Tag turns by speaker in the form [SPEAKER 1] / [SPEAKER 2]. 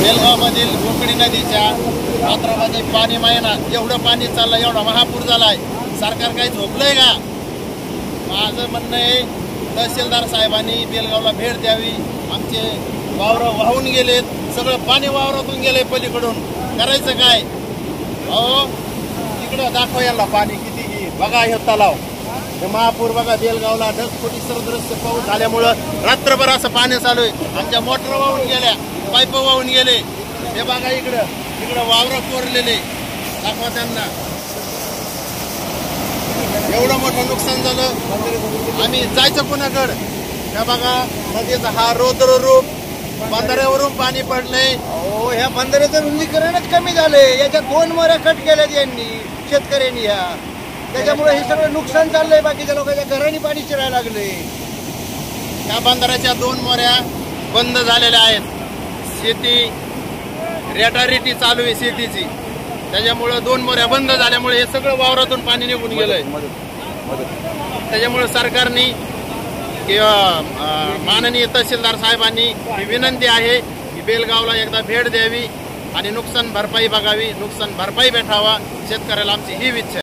[SPEAKER 1] बेलगावमधील गोकडी नदीच्या पात्रामध्ये पाणी महिना एवढं पाणी चाललं, एवढा महापूर झालाय. सरकार काही झोपलंय का? माझं म्हणणं आहे तहसीलदार साहेबांनी बेलगावला भेट द्यावी. आमचे वावर वाहून गेलेत, सगळं पाणी वावरातून गेले पलीकडून. करायचं काय? अहो इकडं दाखवा यांना पाणी किती. बघा हे तलाव, हे महापूर बघा बेलगावला. ढगफुटी सदृश्य पाऊस झाल्यामुळं रात्रभर असं पाणी चालू आहे. आमच्या मोटर वाहून गेल्या, पाईप वाहून गेले. हे बघा इकडं वावरं कोरलेले. दाखवा त्यांना. एवढं मोठं नुकसान झालं. आम्ही जायचं कुणाकडं? हे बघा नदीचा हा रौद्र रूप. बंधाऱ्यावरून पाणी पडलंय.
[SPEAKER 2] हो, ह्या बंधाऱ्याचं रुंदीकरणच कमी झालंय. याच्यात 2 मोऱ्या कट केल्यात यांनी, शेतकऱ्यांनी. ह्या त्याच्यामुळे हे सगळं नुकसान चाललंय. बाकीच्या लोकांच्या घरांनी पाणी शिरायला लागले.
[SPEAKER 1] त्या बंधाऱ्याच्या 2 मोऱ्या बंद झालेल्या आहेत. शेती रेटारेटी चालू आहे शेतीची. त्याच्यामुळं 2 मोऱ्या बंद झाल्यामुळे हे सगळं वावरातून पाणी निघून गेलंय. त्याच्यामुळे सरकारने किंवा माननीय तहसीलदार साहेबांनी ही विनंती आहे की बेलगावला एकदा भेट द्यावी आणि नुकसान भरपाई बघावी. नुकसान भरपाई भेटावा शेतकऱ्याला, आमची ही इच्छा आहे.